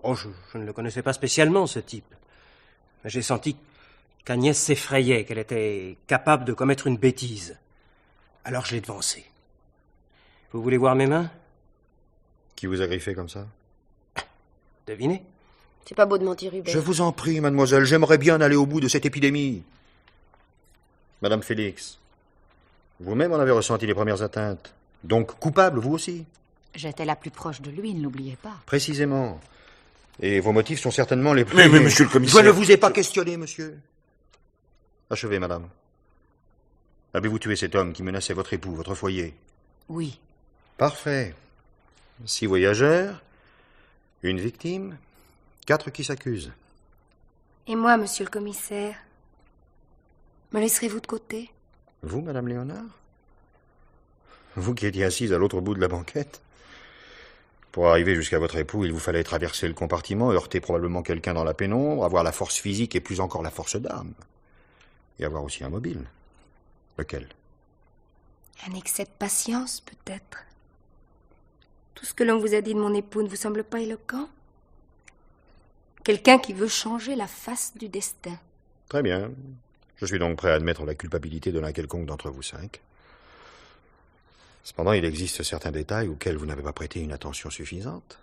Oh, je ne le connaissais pas spécialement, ce type. Mais j'ai senti qu'Agnès s'effrayait, qu'elle était capable de commettre une bêtise. Alors je l'ai devancée. Vous voulez voir mes mains? Qui vous a griffé comme ça? Devinez. C'est pas beau de mentir, Hubert. Je vous en prie, mademoiselle, j'aimerais bien aller au bout de cette épidémie. Madame Félix, vous-même en avez ressenti les premières atteintes. Donc coupable, vous aussi? J'étais la plus proche de lui, ne l'oubliez pas. Précisément. Et vos motifs sont certainement les plus... Mais monsieur le commissaire... Je ne vous ai pas questionné, monsieur. Achevez, madame. Avez-vous tué cet homme qui menaçait votre époux, votre foyer? Oui. Parfait. 6 voyageurs, une victime, 4 qui s'accusent. Et moi, monsieur le commissaire? Me laisserez-vous de côté? Vous, madame Léonard? Vous qui étiez assise à l'autre bout de la banquette? Pour arriver jusqu'à votre époux, il vous fallait traverser le compartiment, heurter probablement quelqu'un dans la pénombre, avoir la force physique et plus encore la force d'âme. Et avoir aussi un mobile. Lequel? Un excès de patience, peut-être. Tout ce que l'on vous a dit de mon époux ne vous semble pas éloquent? Quelqu'un qui veut changer la face du destin. Très bien. Je suis donc prêt à admettre la culpabilité de l'un quelconque d'entre vous 5. Cependant, il existe certains détails auxquels vous n'avez pas prêté une attention suffisante.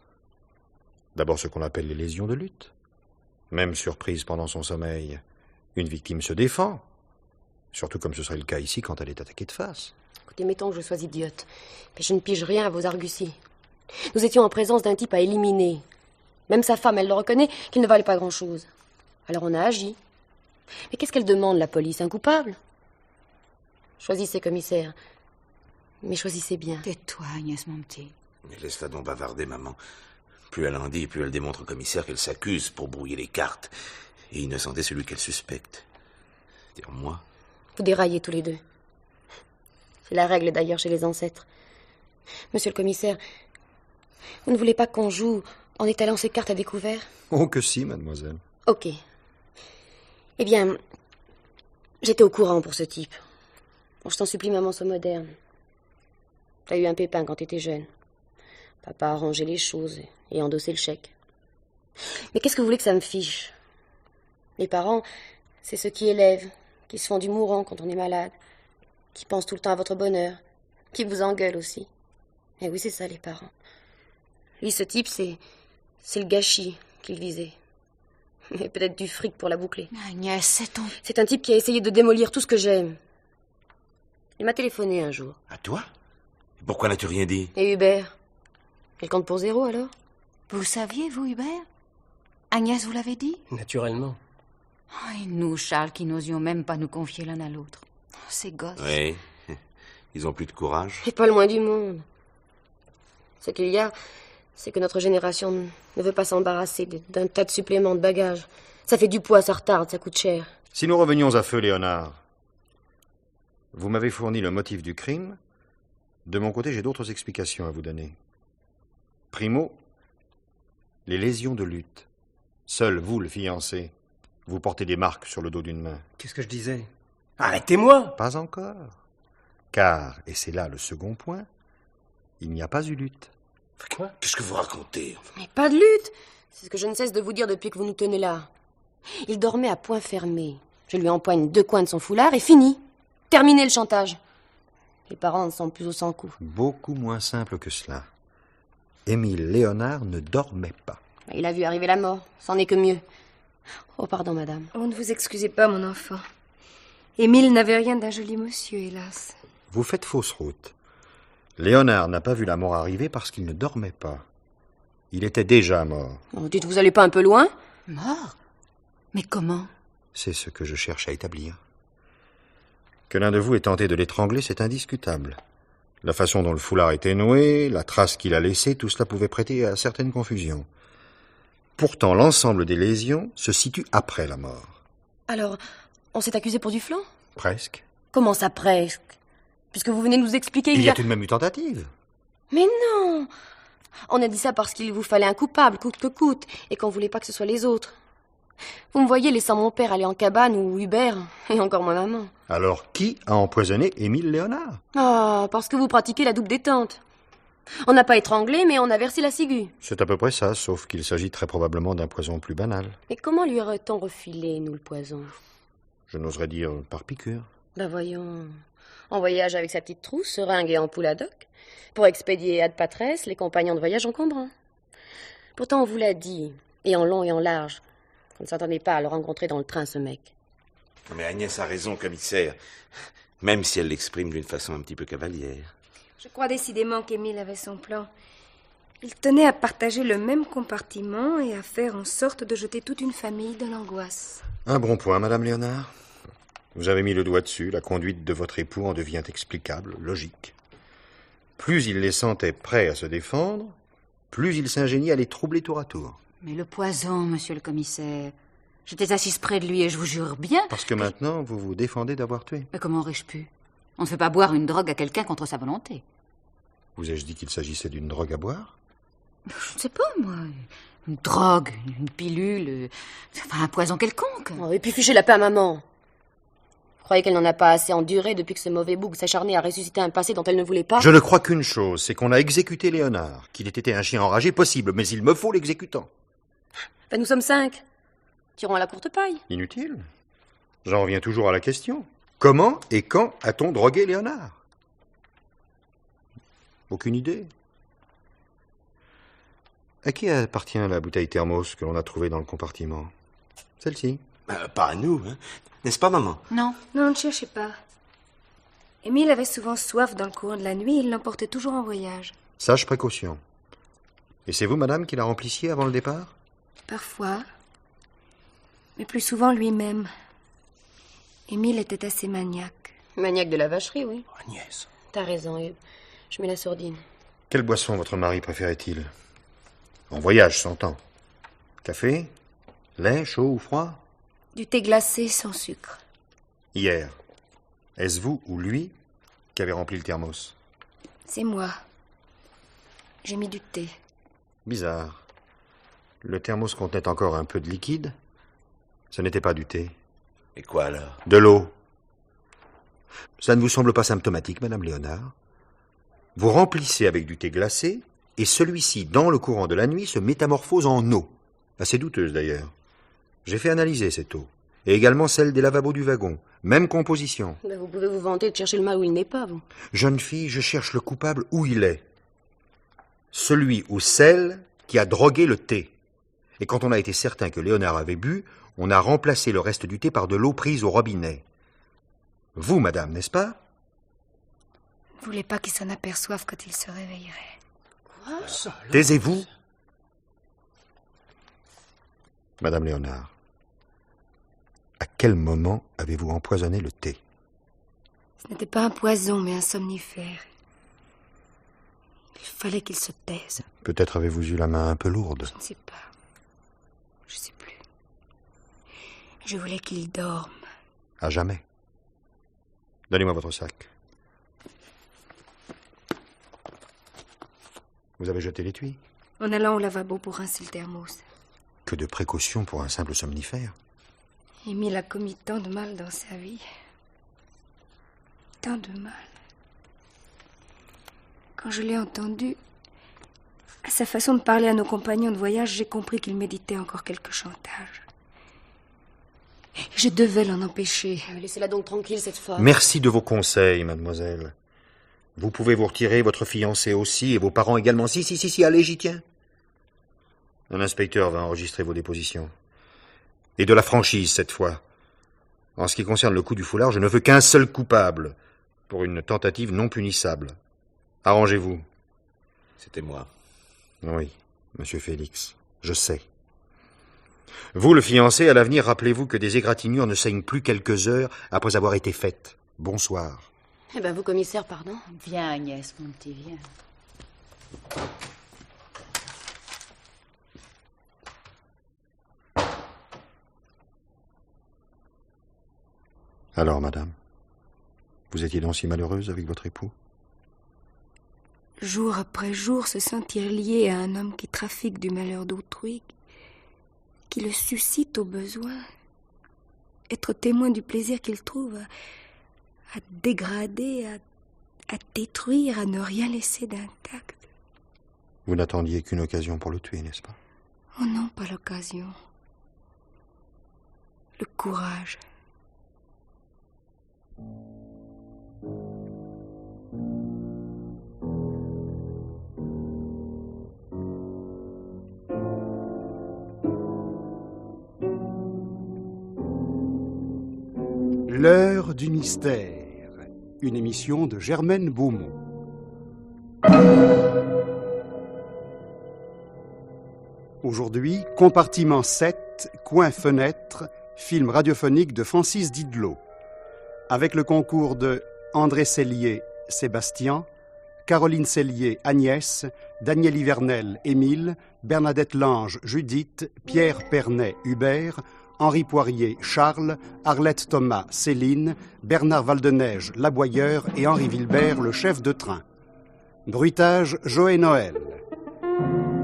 D'abord ce qu'on appelle les lésions de lutte. Même surprise pendant son sommeil, une victime se défend. Surtout comme ce serait le cas ici quand elle est attaquée de face. Écoutez, mettons que je sois idiote. Mais je ne pige rien à vos arguties. Nous étions en présence d'un type à éliminer. Même sa femme, elle le reconnaît, qu'il ne valait pas grand-chose. Alors on a agi. Mais qu'est-ce qu'elle demande, la police? Un coupable? Choisissez, commissaire. Mais choisissez bien. Tais-toi, Agnès, mon petit. Mais laisse-la donc bavarder, maman. Plus elle en dit, plus elle démontre au commissaire qu'elle s'accuse pour brouiller les cartes et innocenter celui qu'elle suspecte. C'est-à-dire moi. Vous déraillez tous les deux. C'est la règle d'ailleurs chez les ancêtres. Monsieur le commissaire, vous ne voulez pas qu'on joue en étalant ces cartes à découvert? Oh que si, mademoiselle. Ok. Eh bien, j'étais au courant pour ce type. Bon, je t'en supplie, maman, sois moderne. T'as eu un pépin quand t'étais jeune. Papa a arrangé les choses et endossé le chèque. Mais qu'est-ce que vous voulez que ça me fiche? Les parents, c'est ceux qui élèvent, qui se font du mourant quand on est malade, qui pensent tout le temps à votre bonheur, qui vous engueulent aussi. Et oui, c'est ça, les parents. Lui, ce type, c'est le gâchis qu'il visait. Mais peut-être du fric pour la boucler. Agnès, C'est un type qui a essayé de démolir tout ce que j'aime. Il m'a téléphoné un jour. À toi? Pourquoi n'as-tu rien dit? Et Hubert? Elle compte pour 0, alors? Vous le saviez, vous, Hubert? Agnès vous l'avait dit? Naturellement. Oh, et nous, Charles, qui n'osions même pas nous confier l'un à l'autre. Oh, ces gosses. Oui. Ils ont plus de courage. Et pas le moins du monde. Ce qu'il y a, c'est que notre génération ne veut pas s'embarrasser d'un tas de suppléments de bagages. Ça fait du poids, ça retarde, ça coûte cher. Si nous revenions à feu, Léonard, vous m'avez fourni le motif du crime. De mon côté, j'ai d'autres explications à vous donner. Primo, les lésions de lutte. Seul vous, le fiancé, vous portez des marques sur le dos d'une main. Qu'est-ce que je disais? Arrêtez-moi! Pas encore. Car, et c'est là le second point, il n'y a pas eu lutte. Quoi? Qu'est-ce que vous racontez? Mais pas de lutte! C'est ce que je ne cesse de vous dire depuis que vous nous tenez là. Il dormait à poing fermé. Je lui empoigne 2 coins de son foulard et fini. Terminé le chantage. Les parents ne sont plus au sans coup. Beaucoup moins simple que cela. Émile Léonard ne dormait pas. Il a vu arriver la mort. C'en est que mieux. Oh, pardon, madame. Oh, ne vous excusez pas, mon enfant. Émile n'avait rien d'un joli monsieur, hélas. Vous faites fausse route. Léonard n'a pas vu la mort arriver parce qu'il ne dormait pas. Il était déjà mort. Oh, dites, vous allez pas un peu loin? Mort? Mais comment? C'est ce que je cherche à établir. Que l'un de vous ait tenté de l'étrangler, c'est indiscutable. La façon dont le foulard était noué, la trace qu'il a laissée, tout cela pouvait prêter à certaines confusions. Pourtant, l'ensemble des lésions se situe après la mort. Alors, on s'est accusé pour du flanc? Presque. Comment ça, presque? Puisque vous venez de nous expliquer... Il y a tout de même eu tentative. Mais non! On a dit ça parce qu'il vous fallait un coupable, coûte que coûte, et qu'on voulait pas que ce soit les autres. Vous me voyez laissant mon père aller en cabane ou Hubert, et encore moi maman. Alors, qui a empoisonné Émile Léonard? Ah, parce que vous pratiquez la double détente. On n'a pas étranglé, mais on a versé la ciguë. C'est à peu près ça, sauf qu'il s'agit très probablement d'un poison plus banal. Mais comment lui aurait-on refilé, nous, le poison? Je n'oserais dire par piqûre. Ben voyons... En voyage avec sa petite trousse, seringue et ampoule ad hoc, pour expédier ad patresse les compagnons de voyage encombrants. Pourtant, on vous l'a dit, et en long et en large, qu'on ne s'attendait pas à le rencontrer dans le train, ce mec. Mais Agnès a raison, commissaire. Même si elle l'exprime d'une façon un petit peu cavalière. Je crois décidément qu'Émile avait son plan. Il tenait à partager le même compartiment et à faire en sorte de jeter toute une famille dans l'angoisse. Un bon point, Madame Léonard. Vous avez mis le doigt dessus, la conduite de votre époux en devient explicable, logique. Plus il les sentait prêts à se défendre, plus il s'ingéniait à les troubler tour à tour. Mais le poison, monsieur le commissaire... J'étais assise près de lui et je vous jure bien... Parce que maintenant, vous vous défendez d'avoir tué. Mais comment aurais-je pu? On ne fait pas boire une drogue à quelqu'un contre sa volonté. Vous ai-je dit qu'il s'agissait d'une drogue à boire? Je ne sais pas, moi. Une drogue, une pilule... Enfin, un poison quelconque. Oh, et puis fichez la paix à maman. Vous croyez qu'elle n'en a pas assez enduré depuis que ce mauvais bouc s'acharnait à ressusciter un passé dont elle ne voulait pas? Je ne crois qu'une chose, c'est qu'on a exécuté Léonard. Qu'il ait été un chien enragé, possible, mais il me faut l'exécutant. Ben, nous sommes 5. Tirons à la courte paille. Inutile. J'en reviens toujours à la question. Comment et quand a-t-on drogué Léonard? Aucune idée. À qui appartient la bouteille thermos que l'on a trouvée dans le compartiment? Celle-ci. Pas à nous, hein? N'est-ce pas, maman? Non. Non, ne cherchez pas. Émile avait souvent soif dans le courant de la nuit et il l'emportait toujours en voyage. Sage précaution. Et c'est vous, madame, qui la remplissiez avant le départ? Parfois, mais plus souvent lui-même. Émile était assez maniaque. Maniaque de la vacherie, oui. Agnès. T'as raison, Hub. Je mets la sourdine. Quelle boisson votre mari préférait-il? En voyage, s'entend. Café? Lait, chaud ou froid? Du thé glacé sans sucre. Hier, est-ce vous ou lui qui avez rempli le thermos? C'est moi. J'ai mis du thé. Bizarre. Le thermos contenait encore un peu de liquide. Ce n'était pas du thé. Et quoi alors? De l'eau. Ça ne vous semble pas symptomatique, Madame Léonard? Vous remplissez avec du thé glacé, et celui-ci, dans le courant de la nuit, se métamorphose en eau. Assez douteuse, d'ailleurs. J'ai fait analyser cette eau, et également celle des lavabos du wagon. Même composition. Ben, vous pouvez vous vanter de chercher le mal où il n'est pas, vous. Jeune fille, je cherche le coupable où il est. Celui ou celle qui a drogué le thé. Et quand on a été certain que Léonard avait bu, on a remplacé le reste du thé par de l'eau prise au robinet. Vous, madame, n'est-ce pas? Ne voulez pas qu'il s'en aperçoive quand il se réveillerait. Quoi? Taisez-vous. Madame Léonard, à quel moment avez-vous empoisonné le thé? Ce n'était pas un poison, mais un somnifère. Il fallait qu'il se taise. Peut-être avez-vous eu la main un peu lourde. Je ne sais pas. Je ne sais plus. Je voulais qu'il dorme. À jamais. Donnez-moi votre sac. Vous avez jeté l'étui? En allant au lavabo pour rincer le thermos. Que de précautions pour un simple somnifère. Émile a commis tant de mal dans sa vie. Tant de mal. Quand je l'ai entendu, à sa façon de parler à nos compagnons de voyage, j'ai compris qu'il méditait encore quelque chantage. Je devais l'en empêcher. Laissez-la donc tranquille cette fois. Merci de vos conseils, mademoiselle. Vous pouvez vous retirer, votre fiancé aussi, et vos parents également. Si, allez, j'y tiens. Un inspecteur va enregistrer vos dépositions. Et de la franchise, cette fois. En ce qui concerne le coup du foulard, je ne veux qu'un seul coupable, pour une tentative non punissable. Arrangez-vous. C'était moi. Oui, monsieur Félix, je sais. Vous, le fiancé, à l'avenir, rappelez-vous que des égratignures ne saignent plus quelques heures après avoir été faites. Bonsoir. Eh ben, vous, commissaire, pardon. Viens, Agnès, mon petit, viens. Alors, madame, vous étiez donc si malheureuse avec votre époux? Jour après jour, se sentir lié à un homme qui trafique du malheur d'autrui, qui le suscite au besoin, être témoin du plaisir qu'il trouve à dégrader, à détruire, à ne rien laisser d'intact. Vous n'attendiez qu'une occasion pour le tuer, n'est-ce pas? Oh non, pas l'occasion. Le courage. L'heure du mystère, une émission de Germaine Beaumont. Aujourd'hui, compartiment 7, coin fenêtre, film radiophonique de Francis Didlot. Avec le concours de André Sellier, Sébastien, Caroline Sellier, Agnès, Daniel Ivernel, Émile, Bernadette Lange, Judith, Pierre Pernet, Hubert, Henri Poirier, Charles, Arlette Thomas, Céline, Bernard Valdeneige, l'aboyeur et Henri Vilbert, le chef de train. Bruitage, Joël Noël.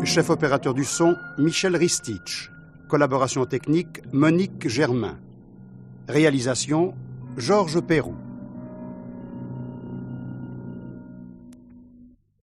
Chef opérateur du son, Michel Ristich. Collaboration technique, Monique Germain. Réalisation, Georges Perroux.